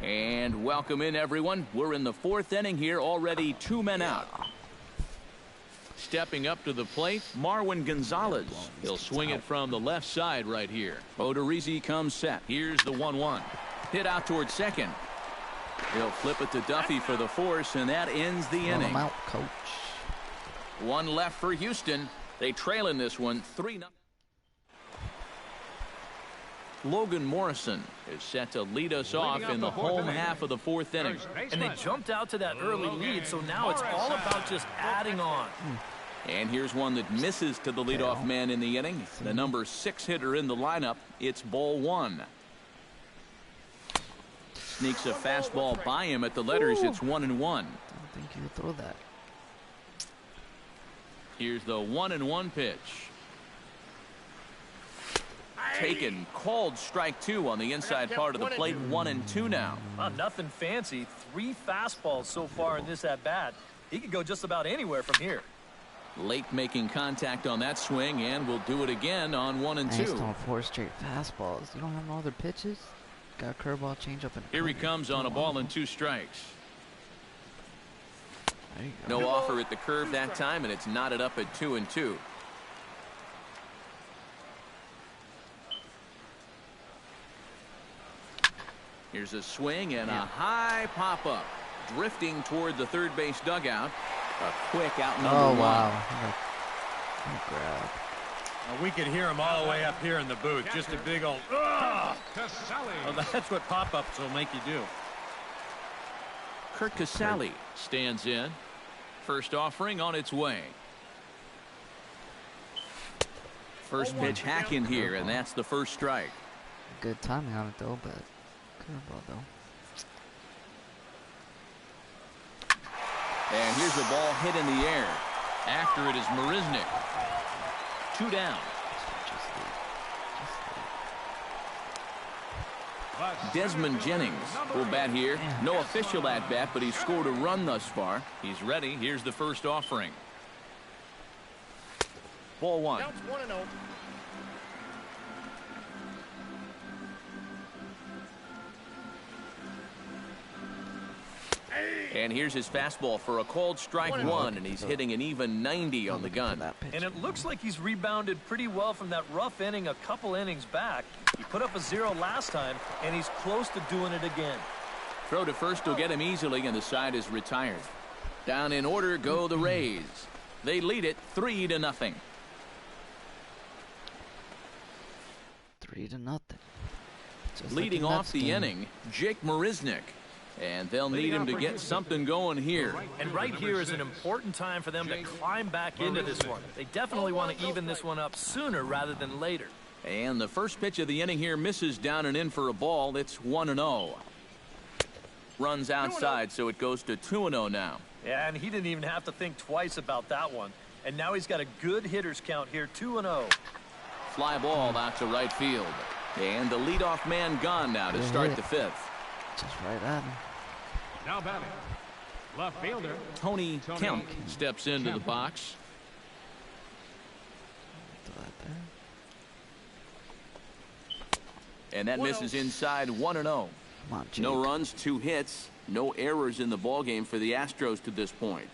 And welcome in, everyone. We're in the fourth inning here, already 2 men out. Stepping up to the plate, Marwin Gonzalez. He'll swing it from the left side right here. Odorizzi comes set. Here's the 1-1. Hit out towards second. He'll flip it to Duffy for the force, and that ends the inning. Out, coach. One left for Houston. They trail in this one 3-0. Logan Morrison is set to lead us off in the home half of the fourth inning. And they jumped out to that early lead, so now it's all about just adding on. And here's one that misses to the leadoff man in the inning. The number 6 hitter in the lineup. It's ball 1. Sneaks a fastball by him at the letters. It's 1-1. I don't think you would throw that. Here's the 1-1 pitch. Taken, called strike 2 on the inside part of the plate. 1-2 now. Well, nothing fancy. 3 fastballs so far in this at bat. He could go just about anywhere from here. Late making contact on that swing, and will do it again on 1-2. Nice on 4 straight fastballs. You don't have no other pitches? Got a curveball, changeup, and here he comes on a ball and 2 strikes. There you go. No offer at the curve that time, and it's knotted up at 2-2. Here's a swing and a high pop-up. Drifting toward the third base dugout. A quick out number 1. Wow. Grab. We could hear him all the way up here in the booth. Just a big old, ugh! Well, that's what pop-ups will make you do. Curt Casali stands in. First offering on its way. First pitch hack in here, and that's the first strike. Good timing on it, though, but curveball, though. And here's a ball hit in the air. After it is Marisnick. 2 down. Desmond Jennings will bat here. No official at bat, but he's scored a run thus far. He's ready. Here's the first offering. Ball 1. And here's his fastball for a called strike 1, and he's hitting an even 90 on the gun. And it looks like he's rebounded pretty well from that rough inning a couple innings back. He put up a 0 last time, and he's close to doing it again. Throw to first will get him easily, and the side is retired. Down in order go the Rays. They lead it 3-0. 3-0. Leading off the inning, Jake Marisnick. And they'll need him to get something going here. And right here is an important time for them to climb back into this one. They definitely want to even this one up sooner rather than later. And the first pitch of the inning here misses down and in for a ball. It's 1-0. Runs outside, so it goes to 2-0 now. Yeah, and he didn't even have to think twice about that one. And now he's got a good hitter's count here, 2-0. Fly ball out to right field. And the leadoff man gone now to start the 5th. Just right at him. Now batting, left fielder Tony Kemp steps into the box. And that misses inside 1-0. No runs, 2 hits, no errors in the ballgame for the Astros to this point.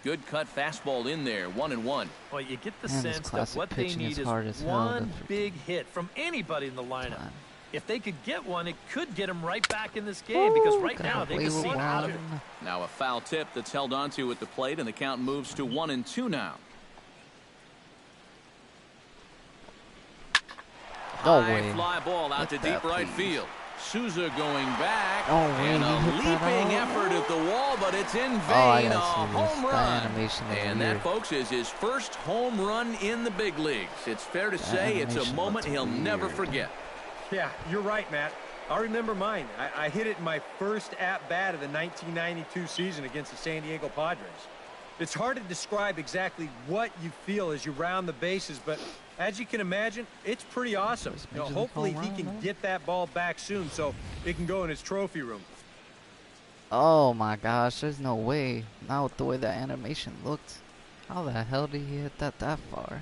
Good cut fastball in there, 1-1. Well, you get the sense that what they need is one big hit from anybody in the lineup. If they could get one, it could get them right back in this game because right now they can see out of it. Now a foul tip that's held onto at the plate, and the count moves to 1-2 now. No High way. fly ball out to deep right field. Souza going back, oh, and a leaping effort at the wall, but it's in vain. A home run. And that, folks, is his first home run in the big leagues. It's fair to say it's a moment he'll never forget. Yeah, you're right, Matt. I remember mine. I hit it in my first at-bat of the 1992 season against the San Diego Padres. It's hard to describe exactly what you feel as you round the bases, but as you can imagine, it's pretty awesome. You know, hopefully he can get that ball back soon so it can go in his trophy room. Oh my gosh, there's no way. Not with the way that animation looked. How the hell did he hit that far?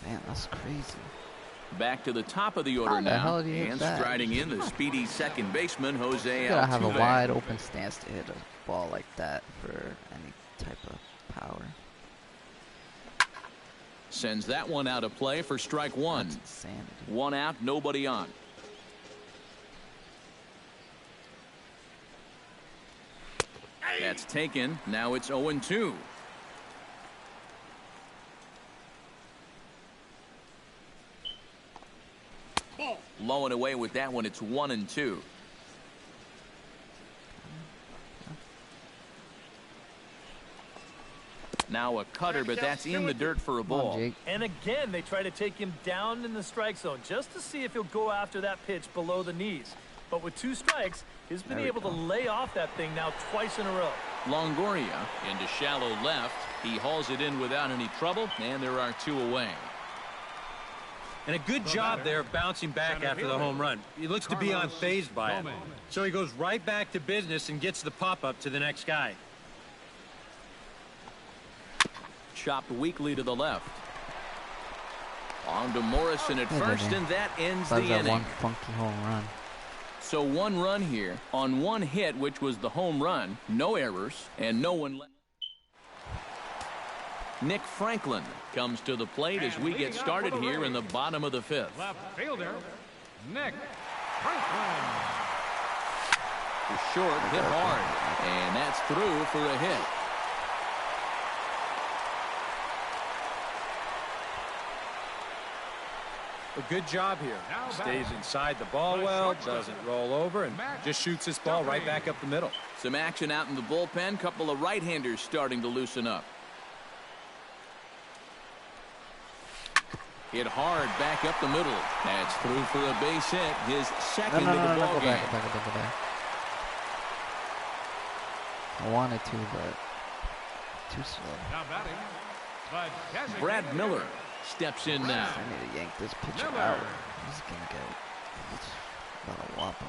Man, that's crazy. Back to the top of the order now, and striding in the speedy second baseman, Jose Altuve. You gotta have a wide open stance to hit a ball like that for any type of power. Sends that one out of play for strike one. That's insanity. One out, nobody on. That's taken. Now it's 0-2. Low and away with that one. It's 1-2. Now a cutter, but that's in the dirt for a ball. And again, they try to take him down in the strike zone just to see if he'll go after that pitch below the knees. But with 2 strikes, he's been able to lay off that thing now twice in a row. Longoria into shallow left. He hauls it in without any trouble, and there are 2 away. And a good job there of bouncing back after the home run. He looks to be unfazed by it. So he goes right back to business and gets the pop-up to the next guy. Chopped weakly to the left. On to Morrison at first, and that ends the inning. One funky home run. So 1 run here on 1 hit, which was the home run. No errors, and no one left. Nick Franklin comes to the plate as we get started here in the bottom of the 5th. Left fielder, Nick Franklin. The short hit hard, and that's through for a hit. A good job here. Stays inside the ball well, doesn't roll over, and just shoots this ball right back up the middle. Some action out in the bullpen. Couple of right-handers starting to loosen up. Hit hard back up the middle. That's through for a base hit. His second of the ball game. Go back. I wanted to, but too slow. Now batting, Brad Miller steps in now. I need to yank this pitcher out. He's gonna get about a whop him.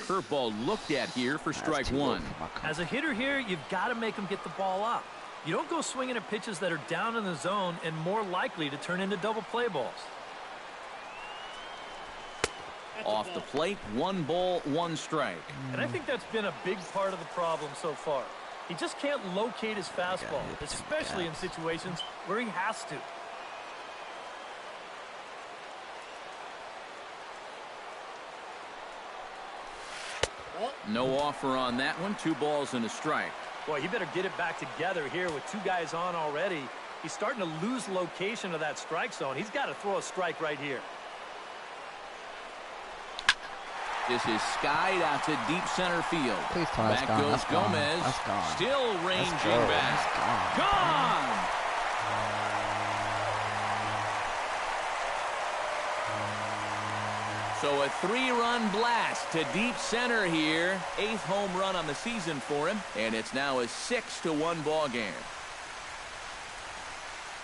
Curveball looked at here for strike one. As a hitter here, you've got to make him get the ball up. You don't go swinging at pitches that are down in the zone and more likely to turn into double play balls. Off the plate, 1 ball, 1 strike. And I think that's been a big part of the problem so far. He just can't locate his fastball, especially in situations where he has to. No offer on that one. 2 balls and a strike. Boy, he better get it back together here with 2 guys on already. He's starting to lose location of that strike zone. He's got to throw a strike right here. This is skied out to deep center field. Back goes Gomez. Still ranging back. Gone! So a 3-run blast to deep center here. 8th home run on the season for him. And it's now a 6-1 ball game.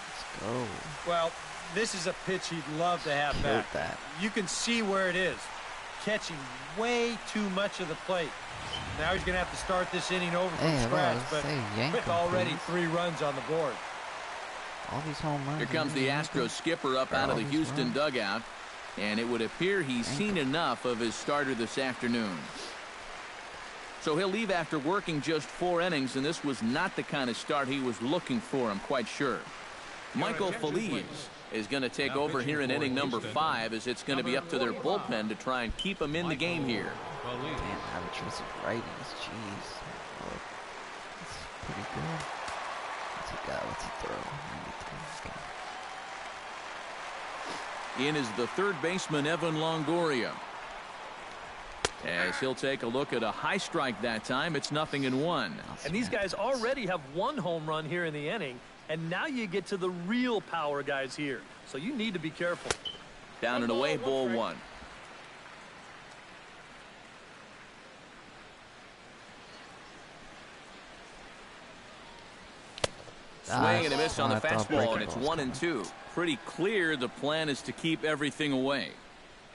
Let's go. Well, this is a pitch he'd love to have back. You can see where it is. Catching way too much of the plate. Now he's going to have to start this inning over from scratch, but with already 3 runs on the board. All these home runs. Here comes the Astros skipper up out of the Houston dugout, and it would appear he's seen enough of his starter this afternoon. So he'll leave after working just 4 innings, and this was not the kind of start he was looking for, I'm quite sure. Michael Feliz is going to take over here in inning number 5, as it's going to be up to their bullpen to try and keep him in the game here. Damn, amateurs of writings, jeez. Oh, that's pretty good. What's he got? What's he throw? 93. Okay. In is the third baseman, Evan Longoria. As he'll take a look at a high strike that time, it's 0-1. And these guys already have one home run here in the inning, and now you get to the real power guys here. So you need to be careful. Down and away, ball 1. Swing and a miss on the fastball, and it's 1-2. Pretty clear the plan is to keep everything away.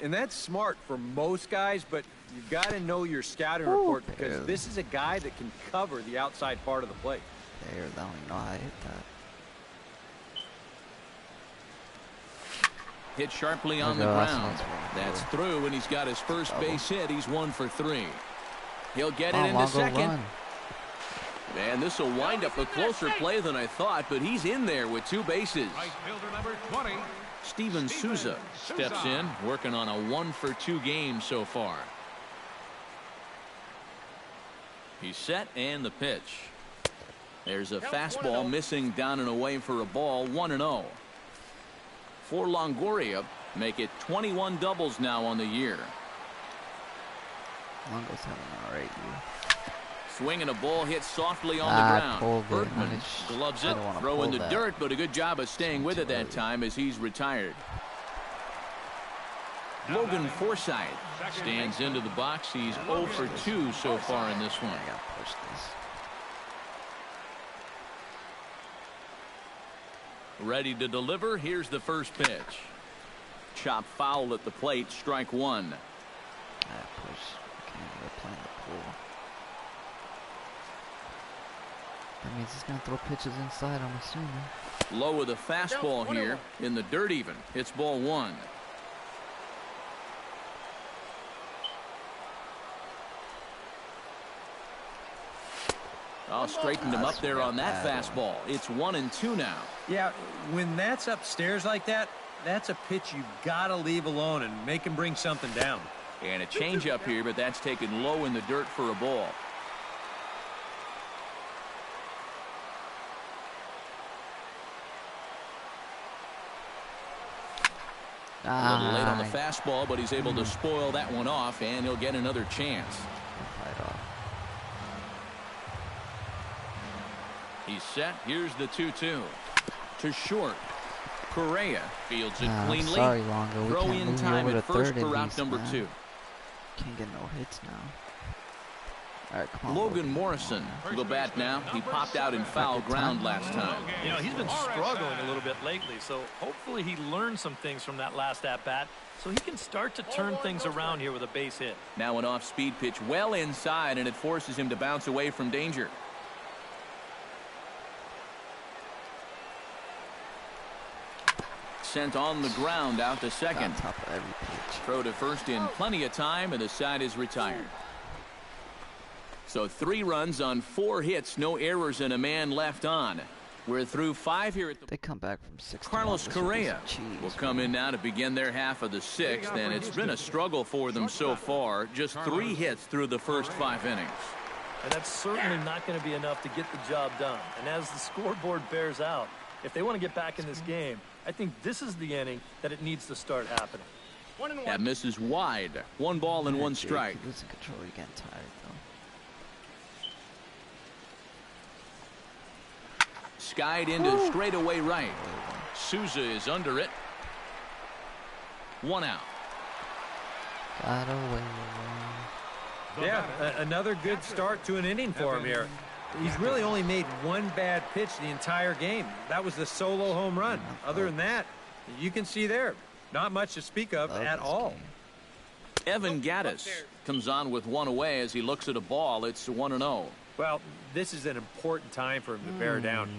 And that's smart for most guys, but you've got to know your scouting report because this is a guy that can cover the outside part of the plate. There, I don't even know how I hit that. Hit sharply on the ground. That's through, and he's got his first base hit. He's 1 for 3. He'll get it into second. And this will wind up a closer play than I thought, but he's in there with 2 bases. Right fielder number 20. Steven Souza steps in, working on a 1 for 2 game so far. He's set, and the pitch. There's a fastball missing down and away for a ball, 1-0. For Longoria, make it 21 doubles now on the year. Longo's having an alright year. Swing and a ball hit softly on the ground. Bergman gloves it, throw in the dirt, but a good job of staying with it that time as he's retired. Logan Forsythe stands into the box. He's 0 for 2 so far in this one. I gotta push this. Ready to deliver. Here's the first pitch. Chop foul at the plate. Strike 1. I push. They're playing the pool. That means he's going to throw pitches inside, I'm assuming. Low with a fastball here. In the dirt even. It's ball 1. Oh, straightened him up there on that fastball. It's 1-2 now. Yeah, when that's upstairs like that, that's a pitch you've got to leave alone and make him bring something down. And a changeup here, but that's taken low in the dirt for a ball. A little late on the fastball, but he's able to spoil that one off, and he'll get another chance. He's set. Here's the 2-2. To short. Correa fields it cleanly. Sorry, Longo. We Throw can't in move time over at to first third for at route least, number man. 2. Can't get no hits now. All right, come on, Logan Morrison will bat now. He popped out in foul ground last time. You know, he's been struggling a little bit lately, so hopefully he learned some things from that last at-bat so he can start to turn things around here with a base hit. Now an off-speed pitch well inside, and it forces him to bounce away from danger. Sent on the ground out to second. On top of every pitch. Throw to first in plenty of time, and the side is retired. So 3 runs on 4 hits, no errors, and a man left on. We're through 5 here at the... They come back from 6. Carlos Correa will come in now to begin their half of the 6th, and it's been a struggle for them so far. Just 3 hits through the first 5 innings. And that's certainly not going to be enough to get the job done. And as the scoreboard bears out, if they want to get back in this game, I think this is the inning that it needs to start happening. That misses wide. 1 ball and 1 strike. You're losing control. You're getting tired, though. Skied into straightaway right. Souza is under it. 1 out. Got away. Yeah, another good start to an inning for him here. He's really only made 1 bad pitch the entire game. That was the solo home run. Other than that, you can see there, not much to speak of at all. Evan Gattis comes on with 1 away as he looks at a ball. It's 1-0. Well, this is an important time for him to bear down.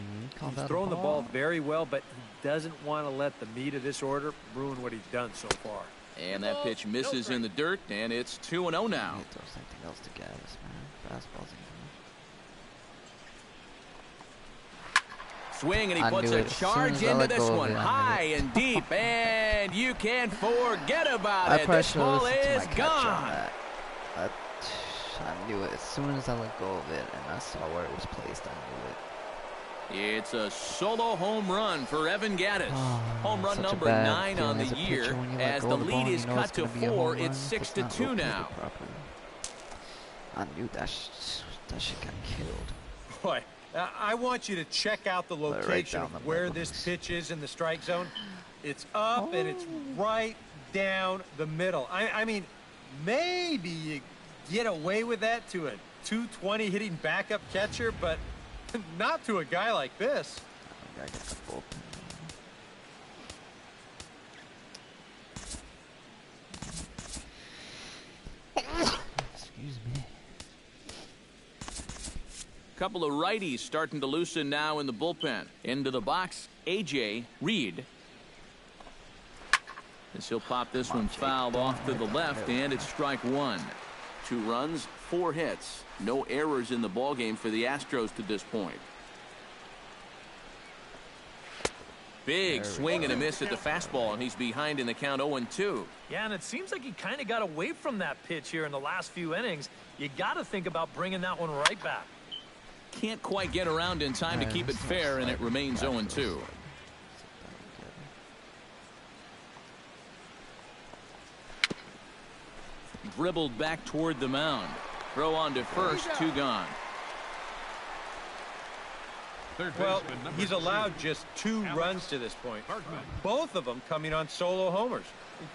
He's thrown the ball very well, but he doesn't want to let the meat of this order ruin what he's done so far. And that pitch misses in the dirt, and it's 2-0 now. Throw something else to Gattis, man. Fastball's Swing, and he puts a charge into this one. High and deep, and you can't forget about it. This ball is gone. I knew it as soon as I let go of it and I saw where it was placed. I knew it. It's a solo home run for Evan Gattis. Home run number 9 on the year. As the lead is cut to 4, it's 6-2 now. I knew that shit got killed. Boy, I want you to check out the location of where this pitch is in the strike zone. It's up and it's right down the middle. I mean, maybe you get away with that to a 220 hitting backup catcher, but not to a guy like this. Excuse me. Couple of righties starting to loosen now in the bullpen. Into the box, A.J. Reed. As he'll pop this one fouled off to the left, and it's strike 1. 2 runs, 4 hits. No errors in the ballgame for the Astros to this point. Big swing and a miss at the fastball, and he's behind in the count 0-2. Yeah, and it seems like he kind of got away from that pitch here in the last few innings. You got to think about bringing that one right back. Can't quite get around in time to keep it fair, and it remains 0-2. Dribbled back toward the mound. Throw on to first, 2 gone. Well, he's allowed just 2 runs to this point. Both of them coming on solo homers.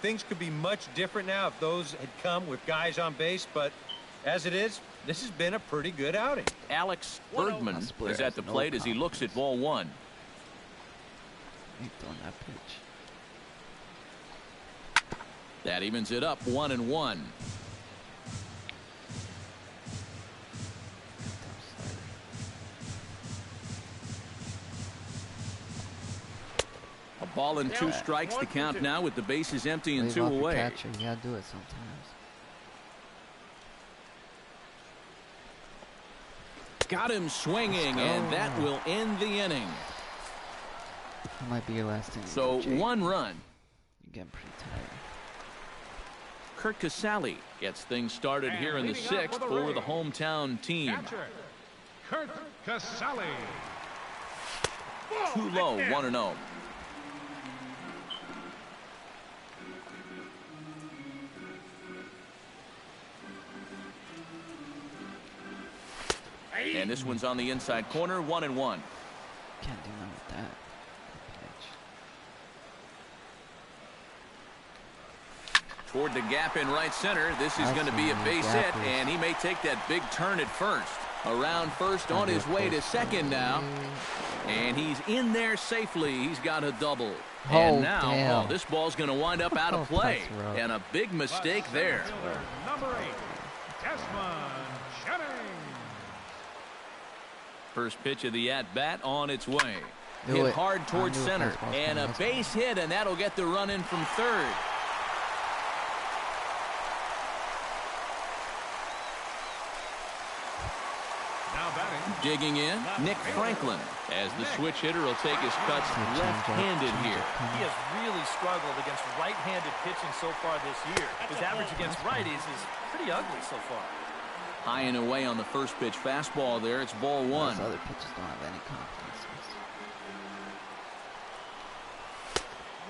Things could be much different now if those had come with guys on base, but as it is, this has been a pretty good outing. Alex Bergman is at the plate as he looks at ball 1. Ain't throwing that pitch. That evens it up 1-1. A ball and 2 strikes to count now with the bases empty and 2 away. Catcher. You gotta do it sometimes. Got him swinging, and that will end the inning. That might be your last inning. So 1 run. You're getting pretty tired. Curt Casali gets things started here in the 6th for the hometown team. Curt Casali. Too low, 1-0. And this one's on the inside corner, 1-1. Can't do nothing with that. Toward the gap in right center. This is going to be a base hit, and he may take that big turn at first. Around first, on his way to second now. And he's in there safely. He's got a double. And now, this ball's going to wind up out of play. And a big mistake there. Number 8, Desmond Jennings. First pitch of the at-bat on its way. Hit hard towards center. And a base hit, and that'll get the run in from third. Digging in, Nick Franklin, as the switch hitter will take his cuts left-handed here. He has really struggled against right-handed pitching so far this year. His average against righties is pretty ugly so far. High and away on the first pitch fastball there. It's ball 1. Those other pitches don't have any confidence.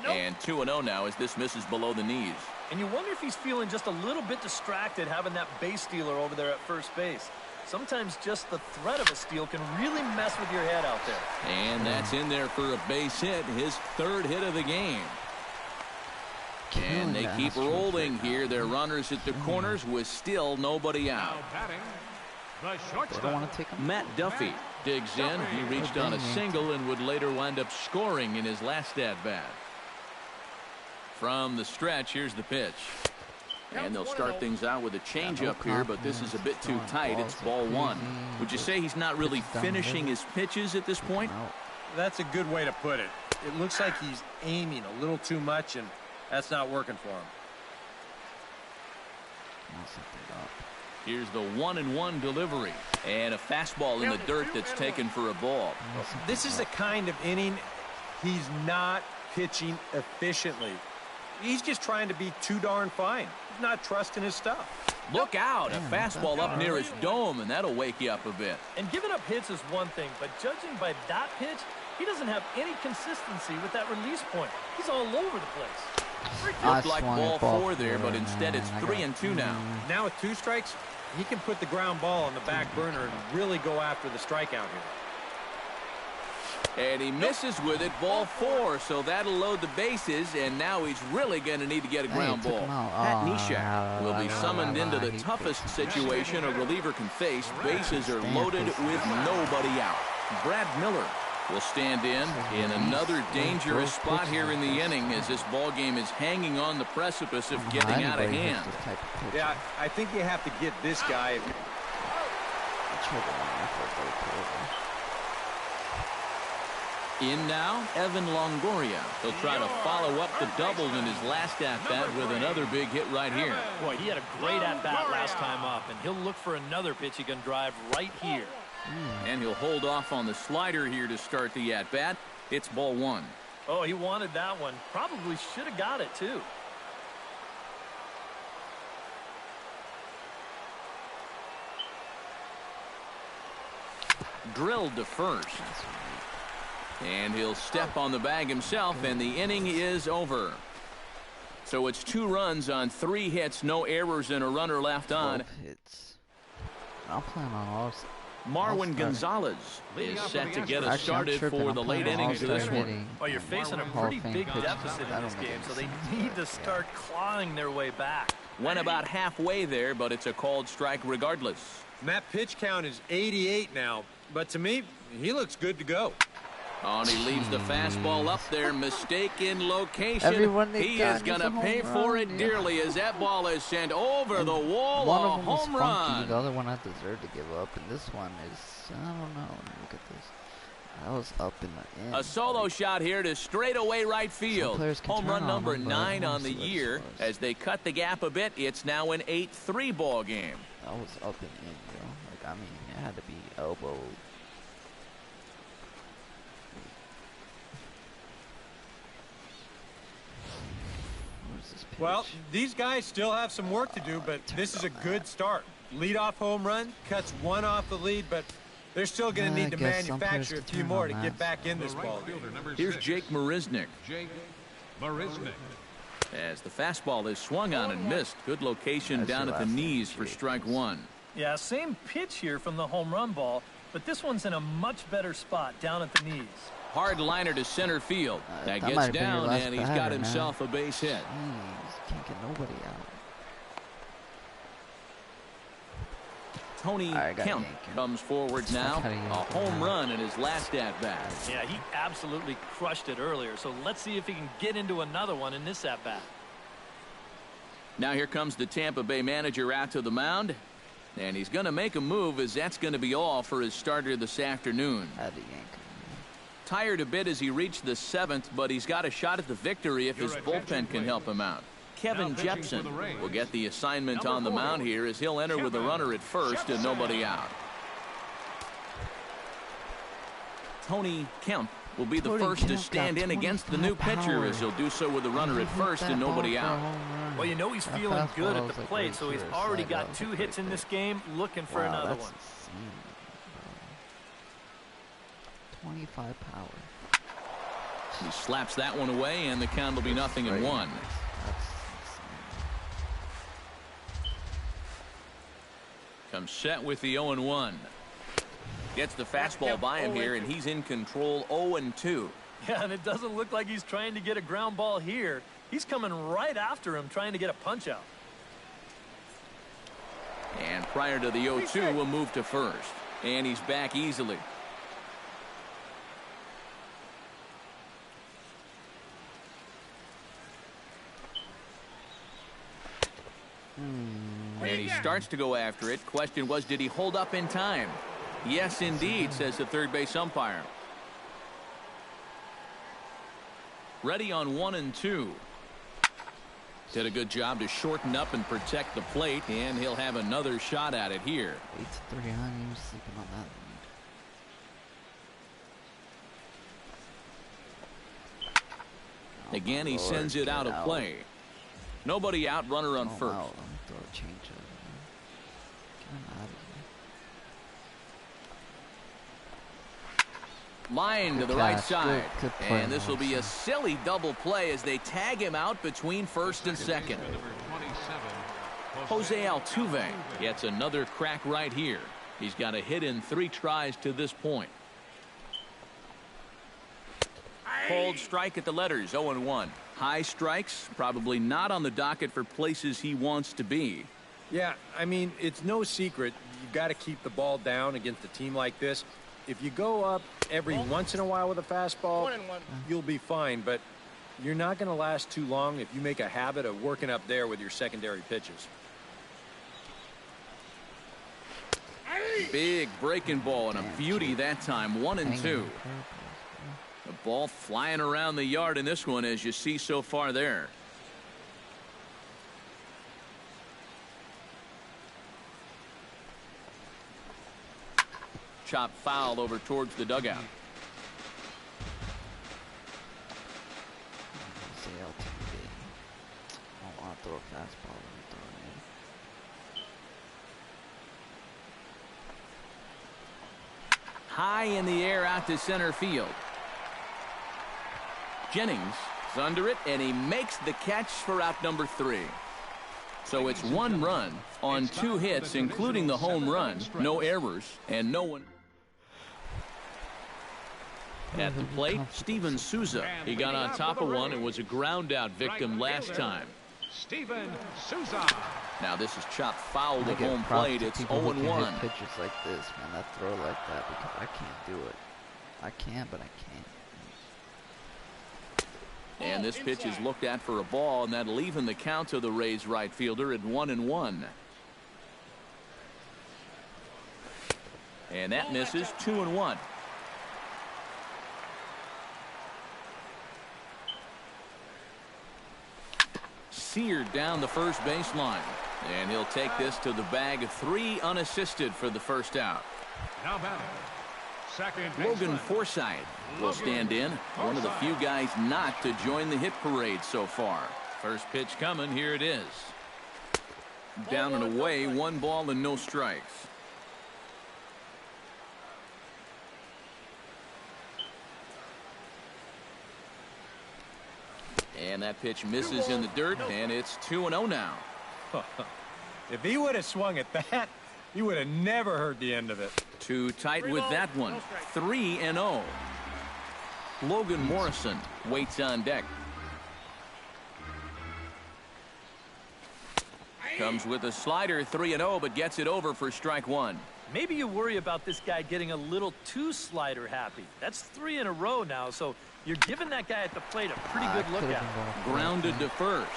And 2-0 now as this misses below the knees. And you wonder if he's feeling just a little bit distracted having that base stealer over there at first base. Sometimes just the threat of a steal can really mess with your head out there. And that's in there for a base hit, his 3rd hit of the game. And they keep rolling here. Their runners at the corners with still nobody out. They don't want to take him. Matt Duffy digs in. He reached on a single and would later wind up scoring in his last at-bat. From the stretch, here's the pitch. And they'll start things out with a changeup here, but this is a bit too tight. It's ball 1. Would you say he's not really finishing his pitches at this point? That's a good way to put it. It looks like he's aiming a little too much, and that's not working for him. Here's the 1-1 delivery. And a fastball in the dirt that's taken for a ball. This is the kind of inning he's not pitching efficiently. he's just trying to be too darn fine. He's not trusting his stuff. Look out, a fastball up near his dome, and that'll wake you up a bit. And giving up hits is one thing, but judging by that pitch, he doesn't have any consistency with that release point. He's all over the place. Looked like ball 4 there, but instead it's 3-2 now. Now with 2 strikes, he can put the ground ball on the back burner and really go after the strikeout here. And he misses with it, ball 4, so that'll load the bases, and now he's really going to need to get a ground ball. Pat Neshek will be summoned into the toughest situation a reliever can face. Bases are loaded with nobody out. Brad Miller will stand in another dangerous spot here in the inning as this ball game is hanging on the precipice of getting out of hand. Yeah, I think you have to get this guy. In now, Evan Longoria. He'll try to follow up the double in his last at-bat with another big hit right here. Boy, he had a great at-bat last time up, and he'll look for another pitch he can drive right here. And he'll hold off on the slider here to start the at-bat. It's ball 1. Oh, he wanted that one. Probably should have got it, too. Drilled to first. And he'll step on the bag himself, and the inning is over. So it's 2 runs on 3 hits, no errors, and a runner left on. Hits. I'll plan on all. Marwin Gonzalez is set to get us started for the late innings of this one. Well, you're facing a pretty big deficit in this game, so they need to start clawing their way back. Went about halfway there, but it's a called strike regardless. And that pitch count is 88 now, but to me, he looks good to go. Oh, and he leaves the fastball up there. Mistaken location. He is going to pay for it dearly as that ball is sent over the wall. One a of them was home funky. run. The other one I deserved to give up, and this one is, I don't know. Look at this. I was up in the end. A solo shot here to straightaway right field. Home run number 9 on the year. As they cut the gap a bit, it's now an 8-3 ball game. I was up and in, yo. Like, I mean, it had to be elbowed. Well, these guys still have some work to do, but this is a good start. Leadoff home run, cuts 1 off the lead, but they're still going to need to manufacture a few more to get back in this ball game. Here's Jake Marisnick. As the fastball is swung on and missed. Good location down at the knees for strike 1. Yeah, same pitch here from the home run ball, but this one's in a much better spot down at the knees. Hard liner to center field. That gets down, and he's got himself a base hit. Jeez, can't get nobody out. Tony Kemp comes forward now. A home run in his last at-bat. Yeah, he absolutely crushed it earlier, so let's see if he can get into another one in this at-bat. Now here comes the Tampa Bay manager out to the mound. And he's going to make a move, as that's going to be all for his starter this afternoon. Tired a bit as he reached the 7th, but he's got a shot at the victory if his bullpen can help him out. Kevin Jepson will get the assignment on the mound here as he'll enter with a runner at first and nobody out. Tony Kemp will be the first to stand in against the new pitcher as he'll do so with a runner at first and nobody out. Well, you know he's feeling good at the plate, so he's already got 2 hits in this game, looking for another one. 25 power. He slaps that one away, and the count will be 0-1. Comes set with the 0-1. Gets the fastball by him here, and he's in control. 0-2. Yeah, and it doesn't look like he's trying to get a ground ball here. He's coming right after him, trying to get a punch out. And prior to the 0-2, we'll move to first. And he's back easily. And he starts to go after it. Question was, did he hold up in time? Yes, indeed, says the third base umpire. Ready on 1-2. Did a good job to shorten up and protect the plate, and he'll have another shot at it here. 8-3, I ain't even sleeping on that lead. Again, he sends it out of play. Nobody out, runner on first. Wow. Throw a change up. Get him out of here. Line to the right side. Good play, and this will be a silly double play as they tag him out between first and second. Jose Altuve gets another crack right here. He's got a hit in 3 tries to this point. Cold strike at the letters, 0-1. High strikes, probably not on the docket for places he wants to be. Yeah, I mean, it's no secret. You've got to keep the ball down against a team like this. If you go up every once in a while with a fastball, you'll be fine. But you're not going to last too long if you make a habit of working up there with your secondary pitches. Big breaking ball and a beauty that time, 1-2. The ball flying around the yard in this one, as you see so far there. Chop foul over towards the dugout. I want to throw a fastball. High in the air out to center field. Jennings is under it, and he makes the catch for out number 3. So it's 1 run on 2 hits, including the home run, no errors, and no one. At the plate, Steven Souza. He got on top of one and was a ground out victim last time. Steven Souza. Now this is chopped foul to home plate. It's 0-1. Pitches like this, man, that throw like that, because I can't do it. I can, but I can't. And this pitch is looked at for a ball, and that'll even the count to the Rays right fielder at 1-1. And that misses, 2-1. Seared down the first baseline. And he'll take this to the bag, 3 unassisted for the first out. Now batting, second Logan Forsythe will stand in. One of the few guys not to join the hit parade so far. First pitch coming. Here it is. Down and away. 1 ball and no strikes. And that pitch misses in the dirt, and it's 2-0 now. If he would have swung at that, you would have never heard the end of it. Too tight with that one. 3-0. Logan Morrison waits on deck. Comes with a slider, 3-0, but gets it over for strike 1. Maybe you worry about this guy getting a little too slider happy. That's 3 in a row now, so you're giving that guy at the plate a pretty good look at. Grounded to first.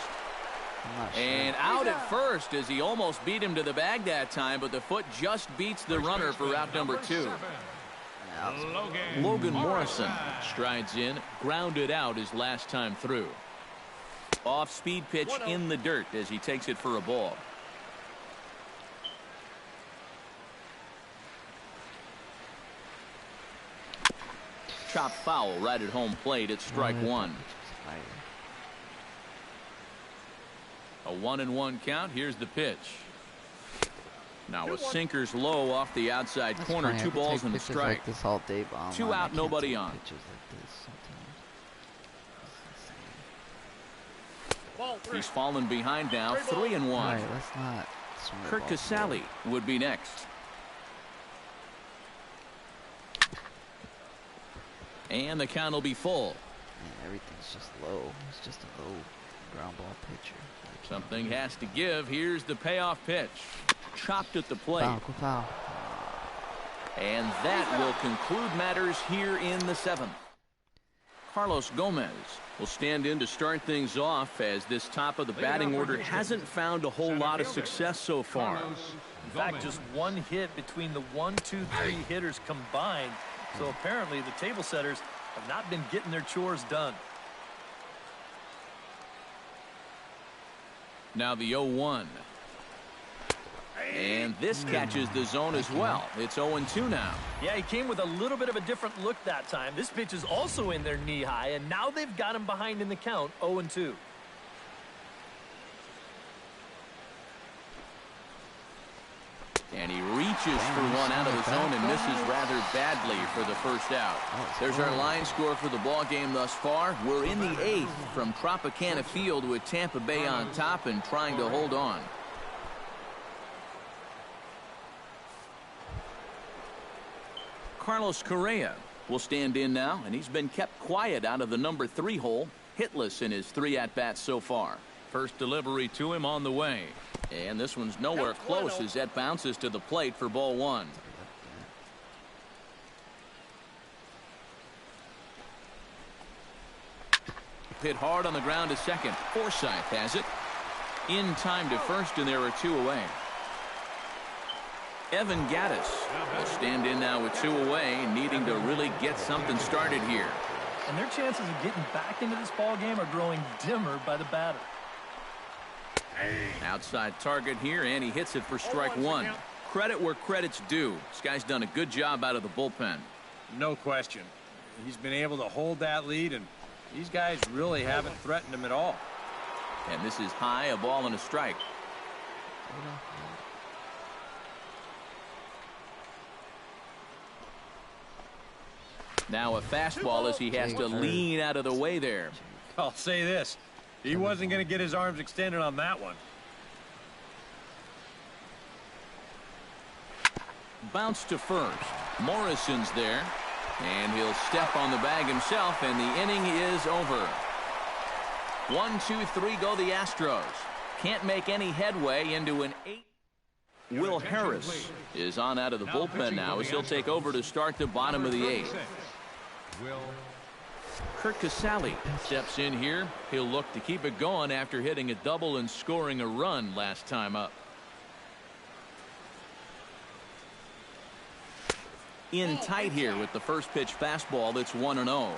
And out at first as he almost beat him to the bag that time, but the foot just beats the runner for out number 2. Logan Morrison strides in, grounded out his last time through. Off-speed pitch in the dirt as he takes it for a ball. Chop foul right at home plate. It's strike 1. A 1-1 count. Here's the pitch. Now a sinker's low off the outside corner. 2 balls and a strike. Like this all day, 2 out, nobody on. He's fallen behind now. 3-1. Right, let's not Curt Casali would be next. And the count will be full. Man, everything's just low. It's just a low ground ball pitcher. Something has to give. Here's the payoff pitch. Chopped at the plate. Foul. And that will conclude matters here in the 7th. Carlos Gomez will stand in to start things off, as this top of the batting order hasn't found a whole lot of success so far. In fact, just 1 hit between the 1, 2, 3 hitters combined. So apparently the table setters have not been getting their chores done. Now the 0-1. And this catches the zone as well. It's 0-2 now. Yeah, he came with a little bit of a different look that time. This pitch is also in their knee high, and now they've got him behind in the count, 0-2. And he reaches for one out of the zone and misses rather badly for the first out. There's our line score for the ball game thus far. We're in the 8th from Tropicana Field with Tampa Bay on top and trying to hold on. Carlos Correa will stand in now, and he's been kept quiet out of the number 3 hole, hitless in his 3 at-bats so far. First delivery to him on the way. And this one's nowhere close as that bounces to the plate for ball 1. Hit hard on the ground to second. Forsythe has it. In time to first, and there are 2 away. Evan Gattis will stand in now with 2 away, needing to really get something started here. And their chances of getting back into this ball game are growing dimmer by the batter. Outside target here, and he hits it for strike 1. Credit where credit's due. This guy's done a good job out of the bullpen. No question. He's been able to hold that lead, and these guys really haven't threatened him at all. And this is high, a ball and a strike. Now a fastball as he has to lean out of the way there. I'll say this. He wasn't going to get his arms extended on that one. Bounce to first. Morrison's there. And he'll step on the bag himself, and the inning is over. 1, 2, 3 go the Astros. Can't make any headway into an 8. Will Harris is on out of the bullpen now as he'll take over to start the bottom of the 8th. Curt Casali steps in here. He'll look to keep it going after hitting a double and scoring a run last time up. In tight here with the first pitch fastball that's 1-0.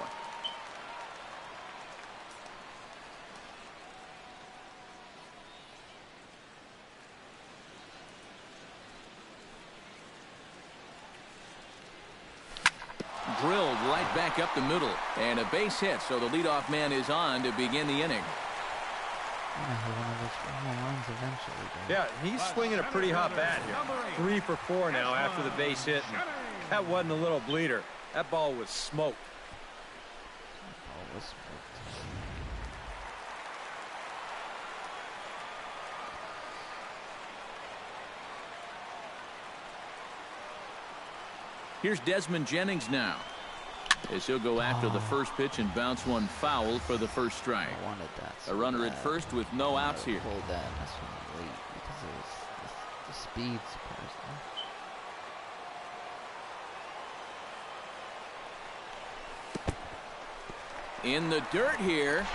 Drilled right back up the middle, and a base hit, so the leadoff man is on to begin the inning. Yeah, he's swinging a pretty hot bat here. 3 for 4 now after the base hit. And that wasn't a little bleeder. That ball was smoked. Here's Desmond Jennings now, as he'll go after the first pitch and bounce one foul for the first strike. I wanted that so a runner bad. at first with no outs here. Hold that. That's why I'm late, because it was the speed, supposedly. In the dirt here.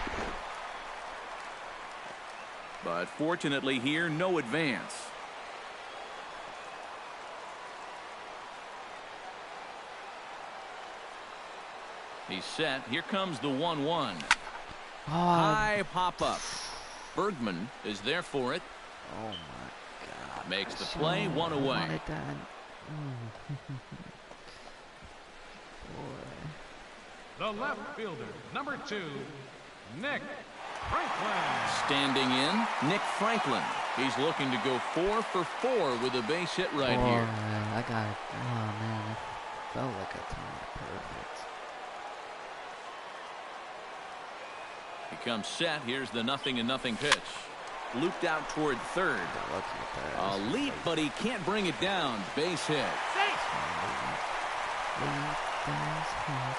But fortunately here, no advance. He's set. Here comes the 1-1. High pop-up. Bergman is there for it. Oh, my God. Makes the play, 1 away. The left fielder, number 2, Nick Franklin. Standing in, Nick Franklin. He's looking to go 4 for 4 with a base hit right here. I got it. Oh, man. It felt like a time perfect. He comes set. Here's the 0-0 pitch. Looped out toward third. A leap, but he can't bring it down. Base hit.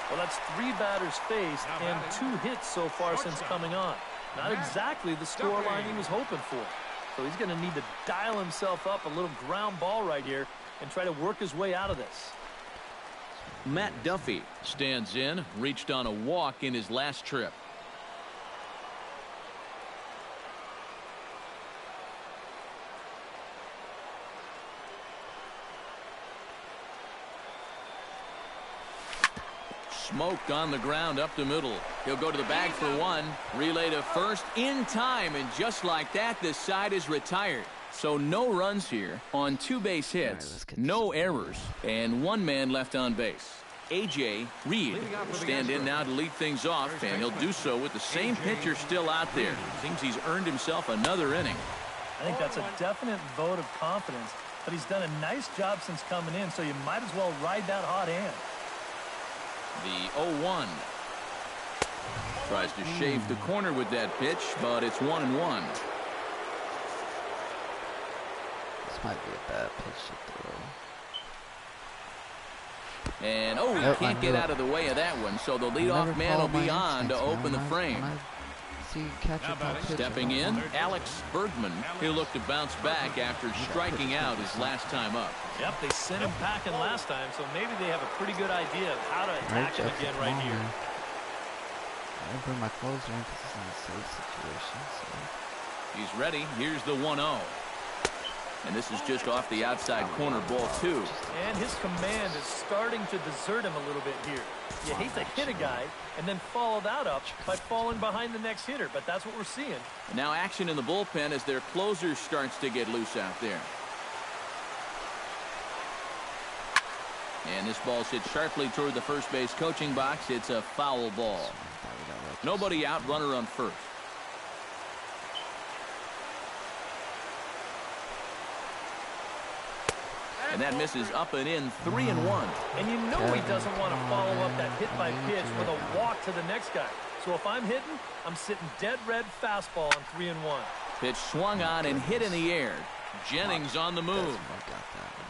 Well, that's 3 batters faced and 2 hits so far since coming on. Not exactly the scoreline he was hoping for. So he's going to need to dial himself up a little ground ball right here and try to work his way out of this. Matt Duffy stands in. Reached on a walk in his last trip. smoked on the ground up the middle. He'll go to the bag for one. Relay to first in time, and just like that, this side is retired. So no runs here on 2 base hits, no errors, and 1 man left on base. A.J. Reed will stand in now to lead things off, and he'll do so with the same pitcher still out there. Seems he's earned himself another inning. I think that's a definite vote of confidence, but he's done a nice job since coming in, so you might as well ride that hot hand. The 0-1. Tries to shave the corner with that pitch, but it's 1-1. This might be a bad pitch to throw. And, he can't get out of the way of that one, so the leadoff man will be on to open the frame. Stepping in, Alex Bergman. He'll look to bounce back after striking out his last time up. Yep, they sent him packing last time, so maybe they have a pretty good idea of how to attack him again right here. I bring my closer in because it's in a safe situation. So. He's ready. Here's the 1-0. And this is just off the outside corner, ball 2. And his command is starting to desert him a little bit here. You hate to hit a guy and then follow that up by falling behind the next hitter, but that's what we're seeing. And now action in the bullpen as their closer starts to get loose out there. And this ball's hit sharply toward the first base coaching box. It's a foul ball. Nobody out, runner on first. And that misses up and in, 3-1. And you know he doesn't want to follow up that hit by pitch with a walk to the next guy. So if I'm hitting, I'm sitting dead red fastball on 3-1. Pitch swung on and hit in the air. Jennings on the move.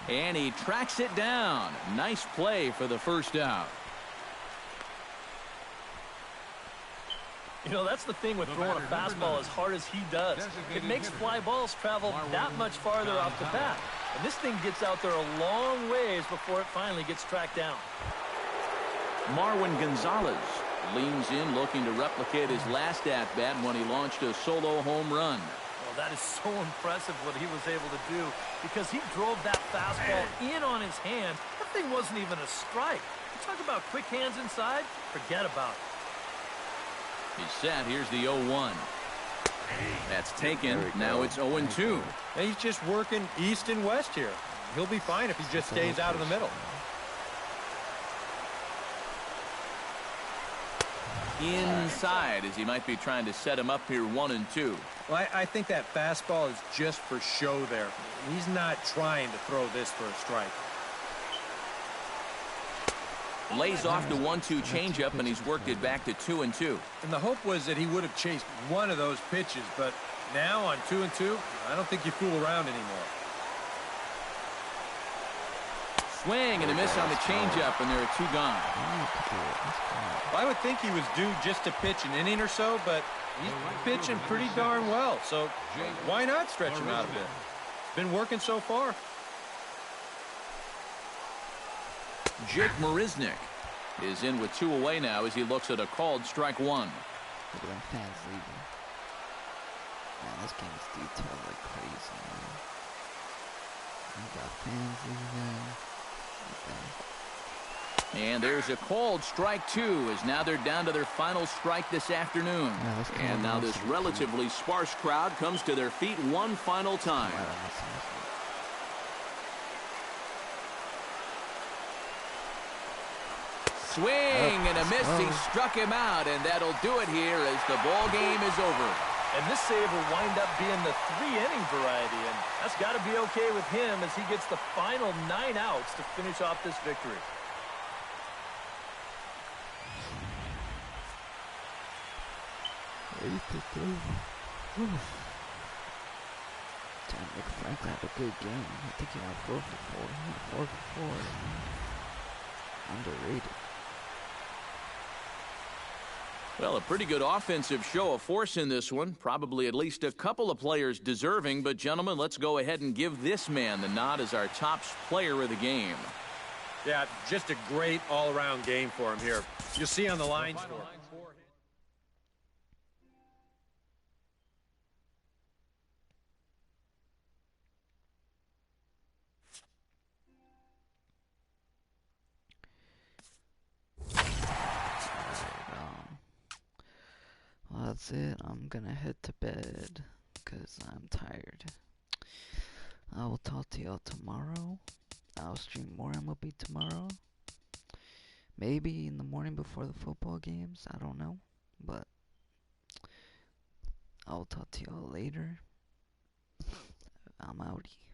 And he tracks it down. Nice play for the first out. You know, that's the thing with throwing a fastball as hard as he does. It makes fly balls travel that much farther off the bat. And this thing gets out there a long ways before it finally gets tracked down. Marwin Gonzalez leans in, looking to replicate his last at-bat when he launched a solo home run. Well, that is so impressive what he was able to do because he drove that fastball in on his hand. That thing wasn't even a strike. You talk about quick hands inside, forget about it. He's set. Here's the 0-1. That's taken. Now it's 0-2. And he's just working east and west here. He'll be fine if he just stays out of the middle. Inside, as he might be trying to set him up here 1-2. Well, I think that fastball is just for show there. He's not trying to throw this for a strike. Lays off the 1-2 changeup, and he's worked it back to 2-2. And the hope was that he would have chased one of those pitches, but now on 2-2, I don't think you fool around anymore. Swing and a miss on the changeup, and there are 2 gone. Well, I would think he was due just to pitch an inning or so, but he's pitching pretty darn well, so why not stretch him out a bit? It's been working so far. Jake Marisnick is in with 2 away now as he looks at a called strike 1. Look at them fans leaving. Man, this game is detailed like crazy, man. We got fans leaving. And there's a called strike 2 as now they're down to their final strike this afternoon. Yeah, and now this relatively sparse crowd comes to their feet one final time. Swing and a miss. He struck him out, and that'll do it here as the ball game is over. And this save will wind up being the 3-inning variety, and that's got to be okay with him as he gets the final 9 outs to finish off this victory. Damn, Nick Franklin had a good game. I think he went 4 for 4. 4 for 4. Underrated. Well, a pretty good offensive show of force in this one. Probably at least a couple of players deserving. But, gentlemen, let's go ahead and give this man the nod as our top player of the game. Yeah, just a great all-around game for him here. You'll see on the line score. that's it. I'm gonna head to bed because I'm tired. I will talk to y'all tomorrow. I'll stream more MLB tomorrow. Maybe in the morning before the football games. I don't know. But I'll talk to y'all later. I'm outie.